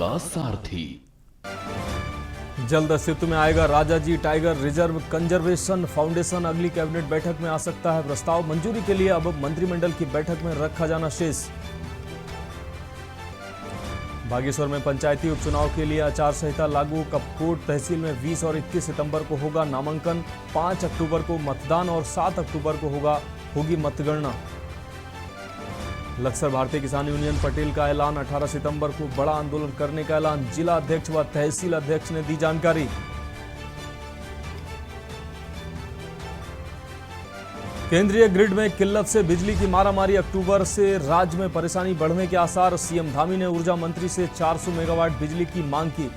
का सारथी। जल्द अस्तित्व में आएगा Rajaji tiger reserve conservation foundation. अगली कैबिनेट बैठक में आ सकता है प्रस्ताव। मंजूरी के लिए अब मंत्रिमंडल की बैठक में रखा जाना शेष। बागेश्वर में पंचायती उपचुनाव के लिए आचार संहिता लागू। कपकोट तहसील में 20 और 21 सितंबर को होगा नामांकन। 5 अक्टूबर को मतदान और 7 अक्टूबर को होगी मतगणना। लक्सर भारतीय किसान यूनियन पटेल का ऐलान। 18 सितंबर को बड़ा आंदोलन करने का ऐलान। जिला अध्यक्ष व तहसील अध्यक्ष ने दी जानकारी। केंद्रीय ग्रिड में किल्लत से बिजली की मारामारी। अक्टूबर से राज्य में परेशानी बढ़ने के आसार। सीएम धामी ने ऊर्जा मंत्री से 400 मेगावाट बिजली की मांग की।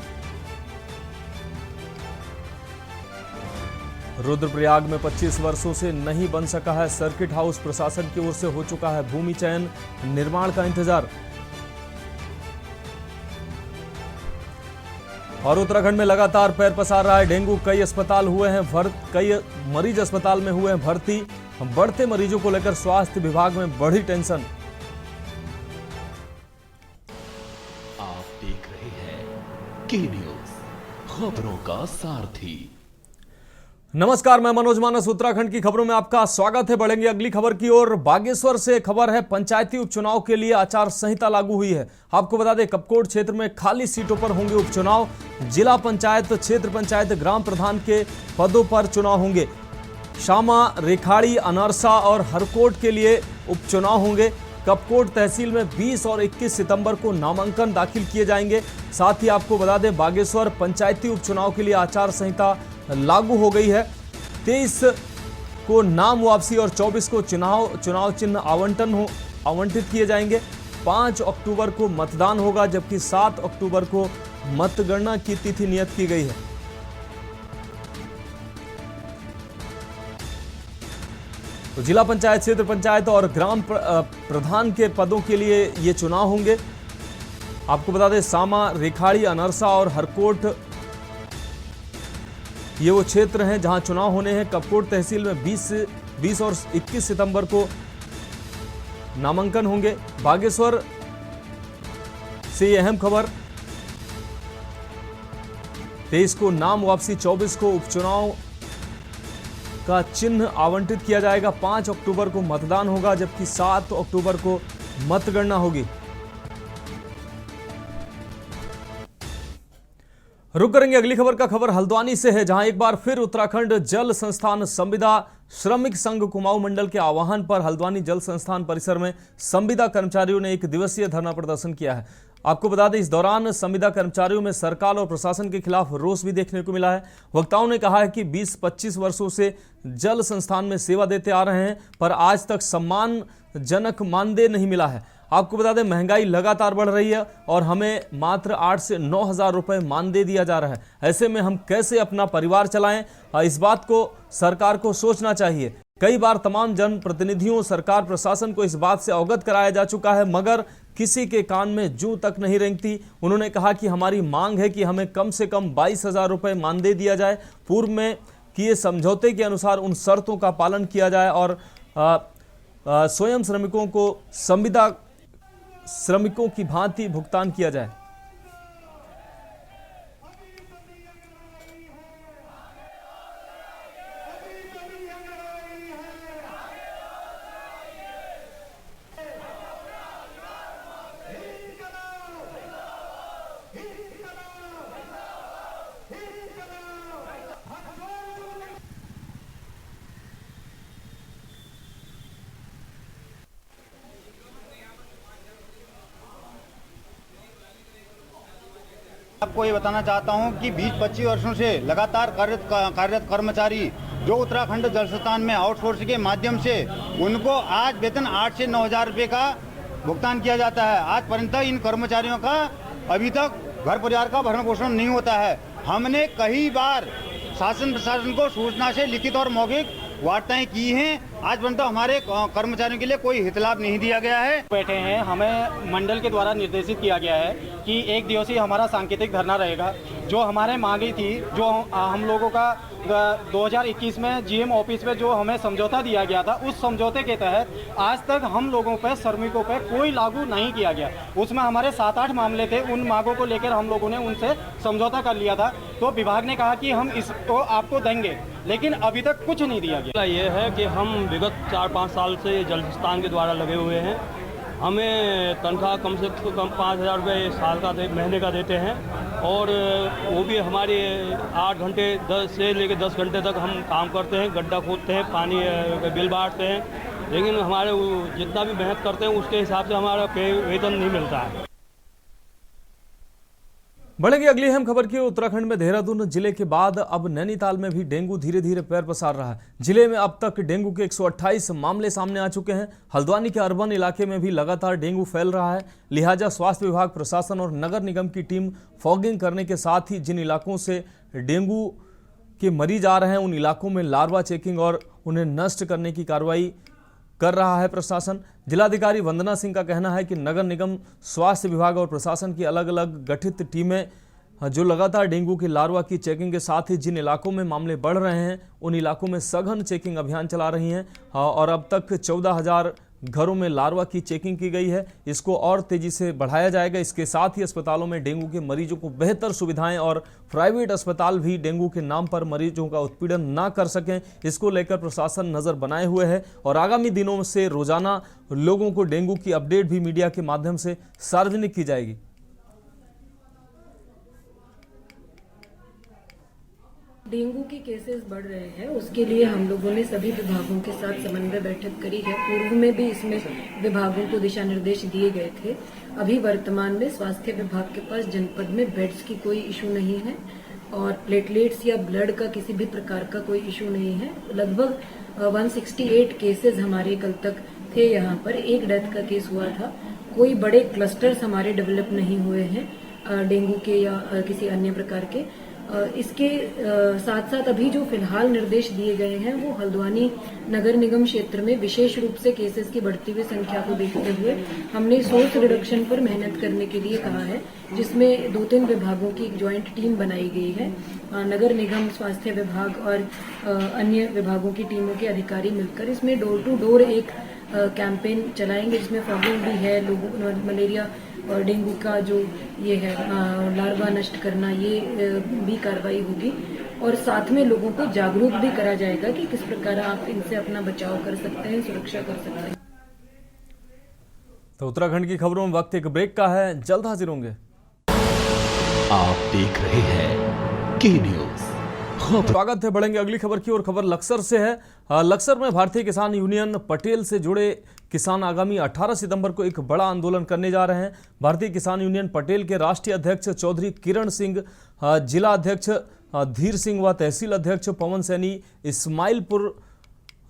रुद्रप्रयाग में 25 वर्षों से नहीं बन सका है सर्किट हाउस। प्रशासन की ओर से हो चुका है भूमि चयन। निर्माण का इंतजार। और उत्तराखंड में लगातार पैर पसार रहा है डेंगू। कई मरीज अस्पताल में हुए हैं भर्ती। बढ़ते मरीजों को लेकर स्वास्थ्य विभाग में बढ़ी टेंशन। आप देख रहे हैं के न्यूज, खबरों का सारथी। नमस्कार, मैं मनोज मानस। उत्तराखंड की खबरों में आपका स्वागत है। बढ़ेंगे अगली खबर की ओर। बागेश्वर से खबर है, पंचायती उपचुनाव के लिए आचार संहिता लागू हुई है। आपको बता दें, कपकोट क्षेत्र में खाली सीटों पर होंगे उपचुनाव। जिला पंचायत, क्षेत्र पंचायत, ग्राम प्रधान के पदों पर चुनाव होंगे। शामा, रेखाड़ी, अनरसा और हरकोट के लिए उपचुनाव होंगे। कपकोट तहसील में 20 और 21 सितंबर को नामांकन दाखिल किए जाएंगे। साथ ही आपको बता दें, बागेश्वर पंचायती उपचुनाव के लिए आचार संहिता लागू हो गई है। 23 को नाम वापसी और 24 को चुनाव चिन्ह आवंटित किए जाएंगे। 5 अक्टूबर को मतदान होगा, जबकि 7 अक्टूबर को मतगणना की तिथि नियत की गई है। तो जिला पंचायत, क्षेत्र पंचायत और ग्राम प्रधान के पदों के लिए ये चुनाव होंगे। आपको बता दें, सामा, रेखाड़ी, अनरसा और हरकोट ये वो क्षेत्र हैं जहां चुनाव होने हैं। कपकोट तहसील में 20 और 21 सितंबर को नामांकन होंगे। बागेश्वर से ये अहम खबर। 23 को नाम वापसी, 24 को उपचुनाव का चिन्ह आवंटित किया जाएगा। 5 अक्टूबर को मतदान होगा, जबकि 7 अक्टूबर को मतगणना होगी। रुक करेंगे अगली खबर का। खबर हल्द्वानी से है, जहां एक बार फिर उत्तराखंड जल संस्थान संविदा श्रमिक संघ कुमाऊं मंडल के आह्वान पर हल्द्वानी जल संस्थान परिसर में संविदा कर्मचारियों ने 1 दिवसीय धरना प्रदर्शन किया है। आपको बता दें, इस दौरान संविदा कर्मचारियों में सरकार और प्रशासन के खिलाफ रोष भी देखने को मिला है। वक्ताओं ने कहा है कि 20-25 वर्षों से जल संस्थान में सेवा देते आ रहे हैं, पर आज तक सम्मानजनक मानदेय नहीं मिला है। आपको बता दें, महंगाई लगातार बढ़ रही है और हमें मात्र 8 से 9 हज़ार रुपये मानदेय दिया जा रहा है। ऐसे में हम कैसे अपना परिवार चलाएं? इस बात को सरकार को सोचना चाहिए। कई बार तमाम जनप्रतिनिधियों, सरकार, प्रशासन को इस बात से अवगत कराया जा चुका है, मगर किसी के कान में जूं तक नहीं रेंगती। उन्होंने कहा कि हमारी मांग है कि हमें कम से कम 22 हज़ार रुपये मानदेय दिया जाए। पूर्व में किए समझौते के अनुसार उन शर्तों का पालन किया जाए और स्वयं श्रमिकों को संविदा श्रमिकों की भांति भुगतान किया जाए। आपको ये बताना चाहता हूं कि 20-25 वर्षों से लगातार कार्यरत कर्मचारी जो उत्तराखंड जल संस्थान में आउटसोर्सिंग के माध्यम से उनको आज वेतन 8 से 9 हज़ार रुपये का भुगतान किया जाता है। आज पर्यंत इन कर्मचारियों का अभी तक घर परिवार का भरण पोषण नहीं होता है। हमने कई बार शासन प्रशासन को सूचना से लिखित और मौखिक वार्ताएं की हैं। आज पर्यंत हमारे कर्मचारियों के लिए कोई हित लाभ नहीं दिया गया है। बैठे हैं, हमें मंडल के द्वारा निर्देशित किया गया है कि 1 दिवसीय हमारा सांकेतिक धरना रहेगा। जो हमारे मांगी थी, जो हम लोगों का 2021 में जीएम ऑफिस में जो हमें समझौता दिया गया था, उस समझौते के तहत आज तक हम लोगों पर, श्रमिकों पर कोई लागू नहीं किया गया। उसमें हमारे 7-8 मामले थे, उन मांगों को लेकर हम लोगों ने उनसे समझौता कर लिया था। तो विभाग ने कहा कि हम इसको आपको देंगे, लेकिन अभी तक कुछ नहीं दिया गया। ये है कि हम विगत 4-5 साल से जल संस्थान के द्वारा लगे हुए हैं। हमें तनख्वाह कम से कम 5,000 रुपये साल का महीने का देते हैं, और वो भी हमारे 8 घंटे 10 से लेकर 10 घंटे तक हम काम करते हैं, गड्ढा खोदते हैं, पानी बिल बांटते हैं, लेकिन हमारे जितना भी मेहनत करते हैं उसके हिसाब से हमारा वेतन नहीं मिलता है। बढ़ेगी अगली अहम खबर की। उत्तराखंड में देहरादून जिले के बाद अब नैनीताल में भी डेंगू धीरे धीरे पैर पसार रहा है। जिले में अब तक डेंगू के 128 मामले सामने आ चुके हैं। हल्द्वानी के अर्बन इलाके में भी लगातार डेंगू फैल रहा है। लिहाजा स्वास्थ्य विभाग, प्रशासन और नगर निगम की टीम फॉगिंग करने के साथ ही जिन इलाकों से डेंगू के मरीज आ रहे हैं उन इलाकों में लार्वा चेकिंग और उन्हें नष्ट करने की कार्रवाई कर रहा है प्रशासन। जिलाधिकारी वंदना सिंह का कहना है कि नगर निगम, स्वास्थ्य विभाग और प्रशासन की अलग अलग गठित टीमें जो लगातार डेंगू के लार्वा की चेकिंग के साथ ही जिन इलाकों में मामले बढ़ रहे हैं उन इलाकों में सघन चेकिंग अभियान चला रही हैं, और अब तक 14,000 घरों में लार्वा की चेकिंग की गई है। इसको और तेजी से बढ़ाया जाएगा। इसके साथ ही अस्पतालों में डेंगू के मरीजों को बेहतर सुविधाएं और प्राइवेट अस्पताल भी डेंगू के नाम पर मरीजों का उत्पीड़न ना कर सकें, इसको लेकर प्रशासन नजर बनाए हुए है और आगामी दिनों से रोजाना लोगों को डेंगू की अपडेट भी मीडिया के माध्यम से सार्वजनिक की जाएगी। डेंगू के केसेस बढ़ रहे हैं, उसके लिए हम लोगों ने सभी विभागों के साथ समन्वय बैठक करी है। पूर्व में भी इसमें विभागों को दिशा निर्देश दिए गए थे। अभी वर्तमान में स्वास्थ्य विभाग के पास जनपद में बेड्स की कोई इशू नहीं है और प्लेटलेट्स या ब्लड का किसी भी प्रकार का कोई इशू नहीं है। लगभग 168 केसेस हमारे कल तक थे यहाँ पर। एक डेथ का केस हुआ था। कोई बड़े क्लस्टर्स हमारे डेवलप नहीं हुए हैं डेंगू के या किसी अन्य प्रकार के। इसके साथ साथ अभी जो फिलहाल निर्देश दिए गए हैं वो हल्द्वानी नगर निगम क्षेत्र में विशेष रूप से केसेस की बढ़ती हुई संख्या को देखते हुए हमने सोर्स रिडक्शन पर मेहनत करने के लिए कहा है, जिसमें 2-3 विभागों की एक ज्वाइंट टीम बनाई गई है। नगर निगम, स्वास्थ्य विभाग और अन्य विभागों की टीमों के अधिकारी मिलकर इसमें डोर टू डोर एक कैंपेन चलाएंगे, जिसमें फॉगिंग भी है, लोगों मलेरिया और डेंगू का जो ये है लार्वा नष्ट करना, ये भी कार्रवाई होगी और साथ में लोगों को जागरूक भी करा जाएगा कि किस प्रकार आप इनसे अपना बचाव कर सकते हैं, सुरक्षा कर सकते हैं। तो उत्तराखंड की खबरों में वक्त एक ब्रेक का है, जल्द हाजिर होंगे। आप देख रहे हैं के न्यूज। स्वागत है। बढ़ेंगे अगली खबर की ओर। खबर लक्सर से है। लक्सर में भारतीय किसान यूनियन पटेल से जुड़े किसान आगामी 18 सितंबर को एक बड़ा आंदोलन करने जा रहे हैं। भारतीय किसान यूनियन पटेल के राष्ट्रीय अध्यक्ष चौधरी किरण सिंह, जिला अध्यक्ष धीर सिंह व तहसील अध्यक्ष पवन सैनी इस्माइलपुर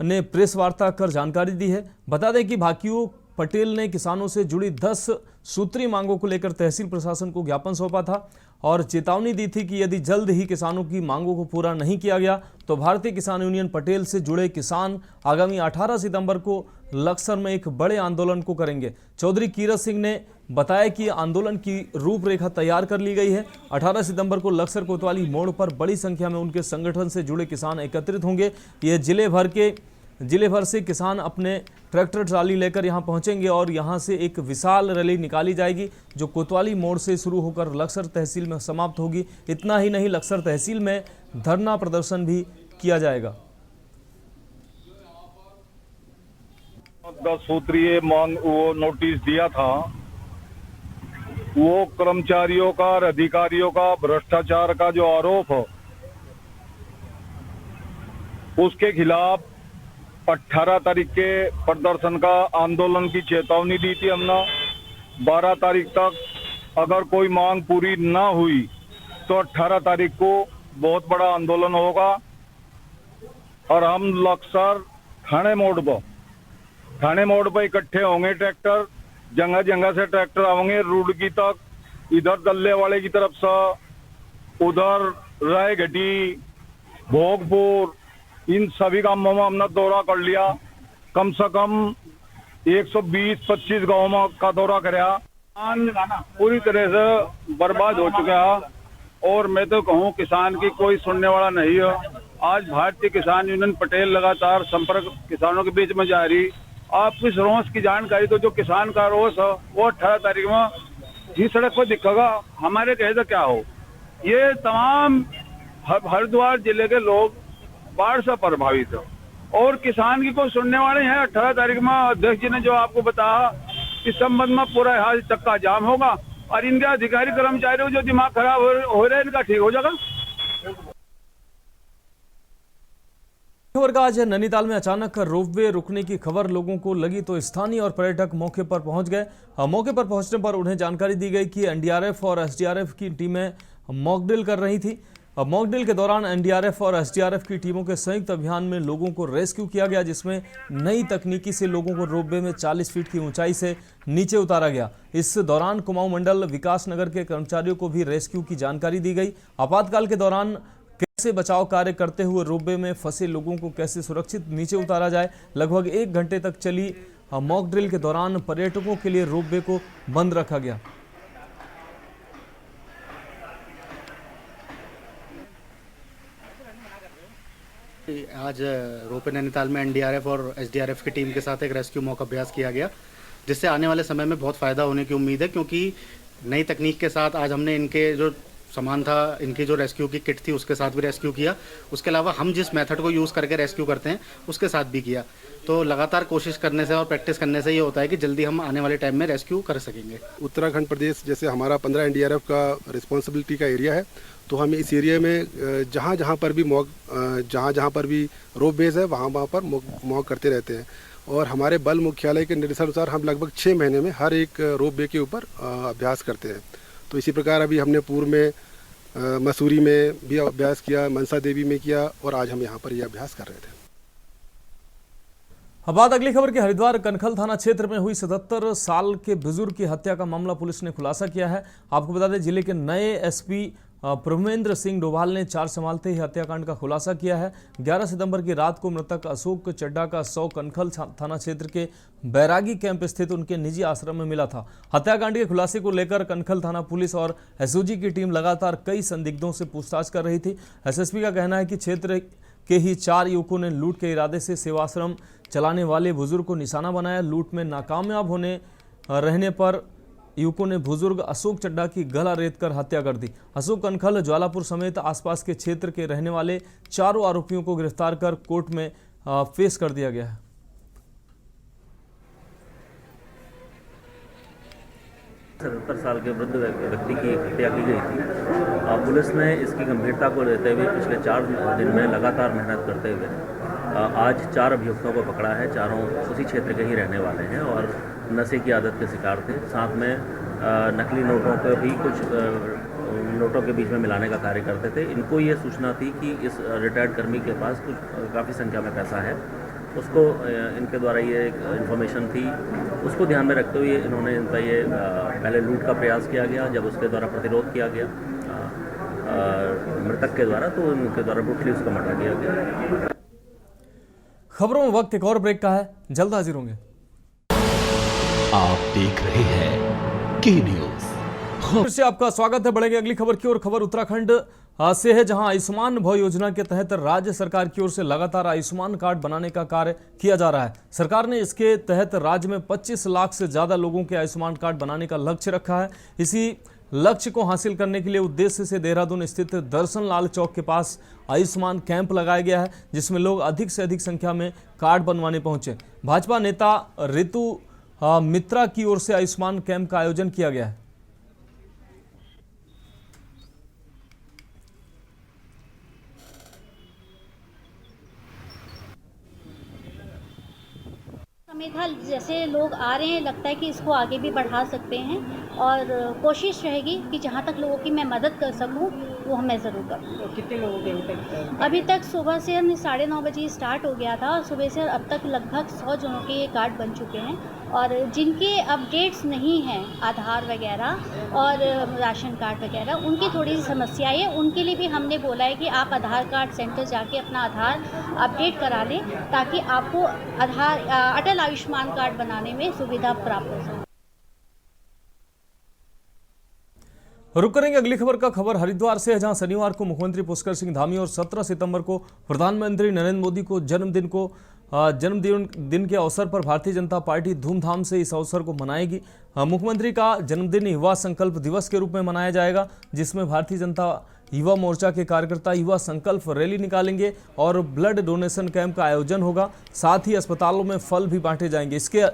ने प्रेस वार्ता कर जानकारी दी है। बता दें कि भाकियू पटेल ने किसानों से जुड़ी 10 सूत्री मांगों को लेकर तहसील प्रशासन को ज्ञापन सौंपा था और चेतावनी दी थी कि यदि जल्द ही किसानों की मांगों को पूरा नहीं किया गया तो भारतीय किसान यूनियन पटेल से जुड़े किसान आगामी 18 सितंबर को लक्सर में एक बड़े आंदोलन को करेंगे। चौधरी कीरत सिंह ने बताया कि आंदोलन की रूपरेखा तैयार कर ली गई है। 18 सितंबर को लक्सर कोतवाली मोड़ पर बड़ी संख्या में उनके संगठन से जुड़े किसान एकत्रित होंगे। ये जिले भर से किसान अपने ट्रैक्टर ट्राली लेकर यहां पहुंचेंगे और यहां से एक विशाल रैली निकाली जाएगी जो कोतवाली मोड़ से शुरू होकर लक्सर तहसील में समाप्त होगी। इतना ही नहीं, लक्सर तहसील में धरना प्रदर्शन भी किया जाएगा। 10 सूत्रीय मांग वो नोटिस दिया था, वो कर्मचारियों का और अधिकारियों का भ्रष्टाचार का जो आरोप है उसके खिलाफ 18 तारीख के प्रदर्शन का आंदोलन की चेतावनी दी थी हमने। 12 तारीख तक अगर कोई मांग पूरी ना हुई तो 18 तारीख को बहुत बड़ा आंदोलन होगा और हम लक्सर थाने मोड़ पर इकट्ठे होंगे। ट्रैक्टर जगह जगह से ट्रैक्टर आएंगे रुड़की तक, इधर दल्ले वाले की तरफ से, उधर रायघटी, भोगपुर, इन सभी गांवों में हमने दौरा कर लिया। कम से कम 120-25 गाँव का दौरा कराया। पूरी तरह से बर्बाद हो चुका है और मैं तो कहूँ किसान की कोई सुनने वाला नहीं है। आज भारतीय किसान यूनियन पटेल लगातार संपर्क किसानों के बीच में जारी। आपको इस रोष की जानकारी तो जो किसान का रोष है वो 18 तारीख में ही सड़क पर दिखेगा। हमारे कहे तो क्या हो, ये तमाम हरिद्वार जिले के लोग बाढ़ से प्रभावित है और किसान की कोई सुनने वाले हैं। 18 तारीख में अध्यक्ष जी ने जो आपको बताया इस संबंध में पूरा यहाँ चक्का जाम होगा और इनके अधिकारी कर्मचारियों जो दिमाग खराब हो रहे हैं इनका ठीक हो जाएगा। खबर का आज नैनीताल में अचानक रोपवे रुकने की खबर लोगों को लगी तो स्थानीय और पर्यटक मौके पर पहुंच गए। मौके पर पहुंचने पर उन्हें जानकारी दी गई कि एनडीआरएफ और एसडीआरएफ की टीमें मॉक ड्रिल कर रही थी। मॉक ड्रिल के दौरान एनडीआरएफ और एसडीआरएफ की टीमों के संयुक्त अभियान में लोगों को रेस्क्यू किया गया, जिसमें नई तकनीकी से लोगों को रोपवे में 40 फीट की ऊंचाई से नीचे उतारा गया। इस दौरान कुमाऊं मंडल विकास नगर के कर्मचारियों को भी रेस्क्यू की जानकारी दी गई। आपातकाल के दौरान कैसे बचाव कार्य करते हुए रोपवे में फंसे लोगों को कैसे सुरक्षित नीचे उतारा जाए। लगभग 1 घंटे तक चली मॉक ड्रिल के दौरान पर्यटकों के लिए रोपवे को बंद रखा गया। आज रोपवे नैनीताल में एनडीआरएफ और एसडीआरएफ की टीम के साथ एक रेस्क्यू मॉक अभ्यास किया गया, जिससे आने वाले समय में बहुत फ़ायदा होने की उम्मीद है, क्योंकि नई तकनीक के साथ आज हमने इनके जो सामान था, इनकी जो रेस्क्यू की किट थी उसके साथ भी रेस्क्यू किया। उसके अलावा हम जिस मेथड को यूज़ करके रेस्क्यू करते हैं उसके साथ भी किया। तो लगातार कोशिश करने से और प्रैक्टिस करने से ये होता है कि जल्दी हम आने वाले टाइम में रेस्क्यू कर सकेंगे। उत्तराखंड प्रदेश जैसे हमारा 15 एनडीआरएफ का रिस्पॉन्सिबिलिटी का एरिया है, तो हम इस एरिया में जहाँ जहाँ पर भी रोप बेस है वहाँ पर मॉक करते रहते हैं। और हमारे बल मुख्यालय के निर्देशानुसार हम लगभग 6 महीने में हर एक रोप बे के ऊपर अभ्यास करते हैं। तो इसी प्रकार अभी हमने पूर्व में मसूरी में भी अभ्यास किया, मनसा देवी में किया और आज हम यहाँ पर यह अभ्यास कर रहे थे। अब बात अगली खबर की। हरिद्वार कनखल थाना क्षेत्र में हुई 77 साल के बुजुर्ग की हत्या का मामला पुलिस ने खुलासा किया है। आपको बता दें, जिले के नए एसपी प्रभुमेंद्र सिंह डोभाल ने 4 संभालते ही हत्याकांड का खुलासा किया है। 11 सितंबर की रात को मृतक अशोक चड्डा का शव कनखल थाना क्षेत्र के बैरागी कैंप स्थित उनके निजी आश्रम में मिला था। हत्याकांड के खुलासे को लेकर कनखल थाना पुलिस और एसओजी की टीम लगातार कई संदिग्धों से पूछताछ कर रही थी। एसएसपी का कहना है कि क्षेत्र के ही 4 युवकों ने लूट के इरादे से सेवाश्रम चलाने वाले बुजुर्ग को निशाना बनाया। लूट में नाकामयाब रहने पर युवकों ने बुजुर्ग अशोक चड्डा की गला रेत कर हत्या कर दी। अशोक कनखल, ज्वालापुर समेत आसपास के क्षेत्र के रहने वाले 4 आरोपियों को गिरफ्तार कर कोर्ट में पेश कर दिया गया है। 77 साल के वृद्ध व्यक्ति की हत्या की गई थी। पुलिस ने इसकी गंभीरता को लेते हुए पिछले 4 दिन में लगातार मेहनत करते हुए आज 4 अभियुक्तों को पकड़ा है। चारों उसी क्षेत्र के ही रहने वाले हैं और नशे की आदत के शिकार थे। साथ में नकली नोटों को भी कुछ नोटों के बीच में मिलाने का कार्य करते थे। इनको ये सूचना थी कि इस रिटायर्ड कर्मी के पास कुछ काफ़ी संख्या में पैसा है, उसको इनके द्वारा ये एक इन्फॉर्मेशन थी, उसको ध्यान में रखते हुए इन्होंने इनका ये पहले लूट का प्रयास किया गया। जब उसके द्वारा प्रतिरोध किया गया मृतक के द्वारा, तो उनके द्वारा ब्रूटली उसका मर्डर किया गया। खबरों में वक्त एक और ब्रेक का है, जल्द हाजिर होंगे। आप देख रहे हैं के न्यूज़। फिर से आपका स्वागत है। बढ़ेंगे अगली खबर की ओर। खबर उत्तराखंड से है, जहां आयुष्मान भव योजना के तहत राज्य सरकार की ओर से लगातार आयुष्मान कार्ड बनाने का कार्य किया जा रहा है। सरकार ने इसके तहत राज्य में 25 लाख से ज्यादा लोगों के आयुष्मान कार्ड बनाने का लक्ष्य रखा है। इसी लक्ष्य को हासिल करने के लिए उद्देश्य से देहरादून स्थित दर्शन लाल चौक के पास आयुष्मान कैंप लगाया गया है, जिसमें लोग अधिक से अधिक संख्या में कार्ड बनवाने पहुंचे। भाजपा नेता ऋतु मित्रा की ओर से आयुष्मान कैंप का आयोजन किया गया है। मेधा जैसे लोग आ रहे हैं, लगता है कि इसको आगे भी बढ़ा सकते हैं और कोशिश रहेगी कि जहाँ तक लोगों की मैं मदद कर सकूँ वो मैं ज़रूर करूँ। तो कितने लोगों के अभी तक सुबह से 9:30 बजे स्टार्ट हो गया था और सुबह से अब तक लगभग 100 जनों के ये कार्ड बन चुके हैं और जिनके अपडेट्स नहीं हैं आधार वगैरह और राशन कार्ड वगैरह, उनकी थोड़ी सी समस्या है। उनके लिए भी हमने बोला है कि आप आधार कार्ड सेंटर जाके अपना आधार अपडेट करा लें ताकि आपको अटल आयुष्मान कार्ड बनाने में सुविधा प्राप्त हो सके। रुक करेंगे अगली खबर का। खबर हरिद्वार से है, जहां शनिवार को मुख्यमंत्री पुष्कर सिंह धामी और 17 सितंबर को प्रधानमंत्री नरेंद्र मोदी को जन्मदिन के अवसर पर भारतीय जनता पार्टी धूमधाम से इस अवसर को मनाएगी। मुख्यमंत्री का जन्मदिन युवा संकल्प दिवस के रूप में मनाया जाएगा, जिसमें भारतीय जनता युवा मोर्चा के कार्यकर्ता युवा संकल्प रैली निकालेंगे और ब्लड डोनेशन कैंप का आयोजन होगा। साथ ही अस्पतालों में फल भी बांटे जाएंगे। इसके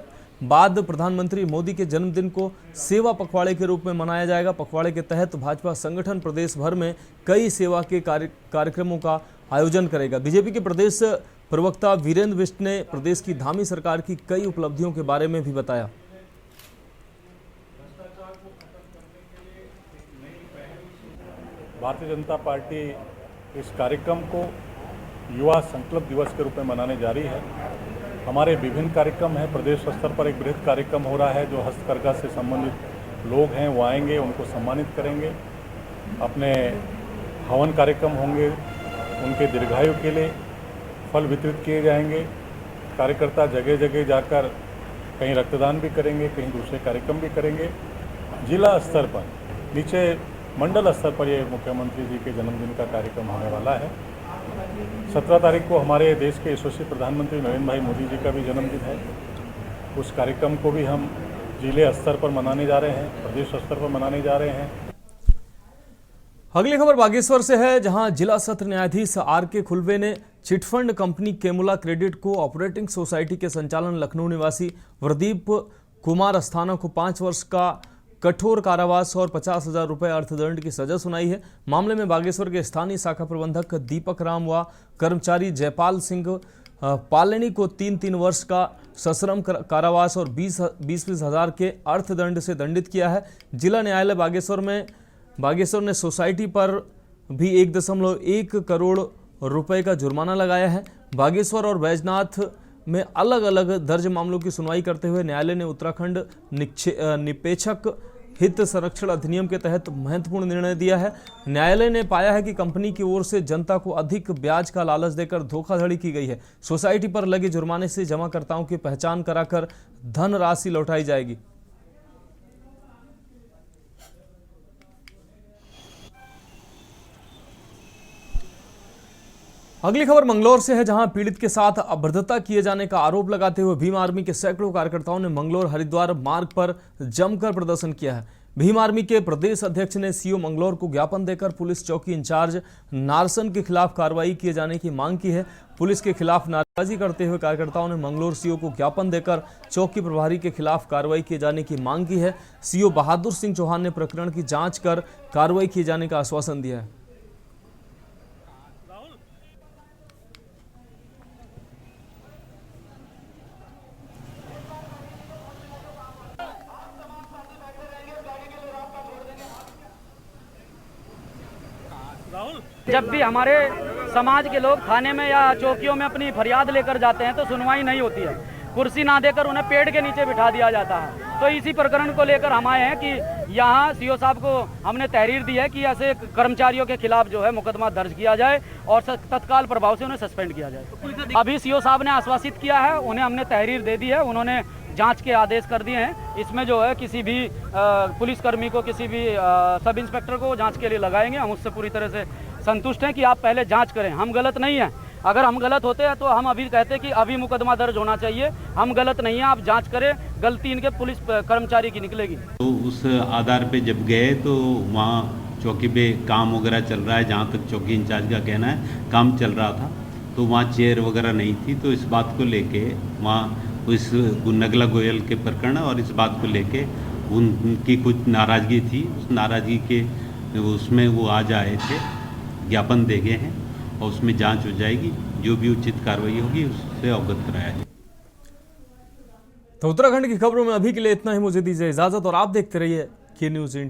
बाद प्रधानमंत्री मोदी के जन्मदिन को सेवा पखवाड़े के रूप में मनाया जाएगा। पखवाड़े के तहत भाजपा संगठन प्रदेश भर में कई सेवा के कार्यक्रमों का आयोजन करेगा। बीजेपी के प्रदेश प्रवक्ता वीरेंद्र बिष्ट ने प्रदेश की धामी सरकार की कई उपलब्धियों के बारे में भी बताया। भारतीय जनता पार्टी इस कार्यक्रम को युवा संकल्प दिवस के रूप में मनाने जा रही है। हमारे विभिन्न कार्यक्रम हैं। प्रदेश स्तर पर एक बृहद कार्यक्रम हो रहा है, जो हस्तकरघा से संबंधित लोग हैं वो आएंगे, उनको सम्मानित करेंगे। अपने हवन कार्यक्रम होंगे, उनके दीर्घायु के लिए फल वितरित किए जाएंगे। कार्यकर्ता जगह जगह जाकर कहीं रक्तदान भी करेंगे, कहीं दूसरे कार्यक्रम भी करेंगे। जिला स्तर पर, नीचे मंडल स्तर पर ये मुख्यमंत्री जी के जन्मदिन का कार्यक्रम होने वाला है। 17 तारीख को हमारे देश के यशस्वी प्रधानमंत्री नरेंद्र भाई मोदी जी का भी जन्मदिन है। उस कार्यक्रम को भी हम जिले स्तर पर मनाने जा रहे हैं, प्रदेश स्तर पर मनाने जा रहे हैं। अगली खबर बागेश्वर से है, जहां जिला सत्र न्यायाधीश आर.के. खुलवे ने चिटफंड कंपनी केमुला क्रेडिट को ऑपरेटिंग सोसाइटी के संचालन लखनऊ निवासी प्रदीप कुमार अस्थाना को 5 वर्ष का कठोर कारावास और 50,000 रुपये अर्थदंड की सजा सुनाई है। मामले में बागेश्वर के स्थानीय शाखा प्रबंधक दीपक राम व कर्मचारी जयपाल सिंह पालनी को 3 वर्ष का सश्रम कारावास और 20 हजार के अर्थदंड से दंडित किया है। जिला न्यायालय बागेश्वर ने सोसाइटी पर भी 1.1 करोड़ रुपए का जुर्माना लगाया है। बागेश्वर और बैजनाथ में अलग अलग दर्ज मामलों की सुनवाई करते हुए न्यायालय ने उत्तराखंड निपेक्षक हित संरक्षण अधिनियम के तहत महत्वपूर्ण निर्णय दिया है। न्यायालय ने पाया है कि कंपनी की ओर से जनता को अधिक ब्याज का लालच देकर धोखाधड़ी की गई है। सोसाइटी पर लगे जुर्माने से जमाकर्ताओं की पहचान कराकर धन राशि लौटाई जाएगी। अगली खबर मंगलौर से है, जहां पीड़ित के साथ अभद्रता किए जाने का आरोप लगाते हुए भीम आर्मी के सैकड़ों कार्यकर्ताओं ने मंगलौर हरिद्वार मार्ग पर जमकर प्रदर्शन किया है। भीम आर्मी के प्रदेश अध्यक्ष ने सीओ मंगलौर को ज्ञापन देकर पुलिस चौकी इंचार्ज नारसन के खिलाफ कार्रवाई किए जाने की मांग की है। पुलिस के खिलाफ नारेबाजी करते हुए कार्यकर्ताओं ने मंगलौर सीओ को ज्ञापन देकर चौकी प्रभारी के खिलाफ कार्रवाई किए जाने की मांग की है। सीओ बहादुर सिंह चौहान ने प्रकरण की जाँच कर कार्रवाई किए जाने का आश्वासन दिया है। जब भी हमारे समाज के लोग थाने में या चौकियों में अपनी फरियाद लेकर जाते हैं तो सुनवाई नहीं होती है। कुर्सी ना देकर उन्हें पेड़ के नीचे बिठा दिया जाता है। तो इसी प्रकरण को लेकर हम आए हैं कि यहाँ सीओ साहब को हमने तहरीर दी है कि ऐसे कर्मचारियों के खिलाफ जो है मुकदमा दर्ज किया जाए और तत्काल प्रभाव से उन्हें सस्पेंड किया जाए। अभी सीओ साहब ने आश्वासित किया है, उन्हें हमने तहरीर दे दी है, उन्होंने जांच के आदेश कर दिए हैं। इसमें जो है किसी भी पुलिसकर्मी को, किसी भी सब इंस्पेक्टर को जांच के लिए लगाएंगे। हम उससे पूरी तरह से संतुष्ट हैं कि आप पहले जांच करें। हम गलत नहीं हैं। अगर हम गलत होते हैं तो हम अभी कहते हैं कि अभी मुकदमा दर्ज होना चाहिए। हम गलत नहीं हैं, आप जांच करें। गलती इनके पुलिस कर्मचारी की निकलेगी। तो उस आधार पे जब गए तो वहाँ चौकी पे काम वगैरह चल रहा है, जहाँ तक चौकी इंचार्ज का कहना है काम चल रहा था, तो वहाँ चेयर वगैरह नहीं थी। तो इस बात को लेके वहाँ इस नगला गोयल के प्रकरण और इस बात को लेके उनकी कुछ नाराज़गी थी। उस नाराज़गी के उसमें वो आज आए थे, ज्ञापन दे गए हैं और उसमें जांच हो जाएगी। जो भी उचित कार्रवाई होगी उससे अवगत कराया जाएगा। तो उत्तराखंड की खबरों में अभी के लिए इतना ही। मुझे दीजिए इजाजत और आप देखते रहिए के न्यूज़ इंडिया।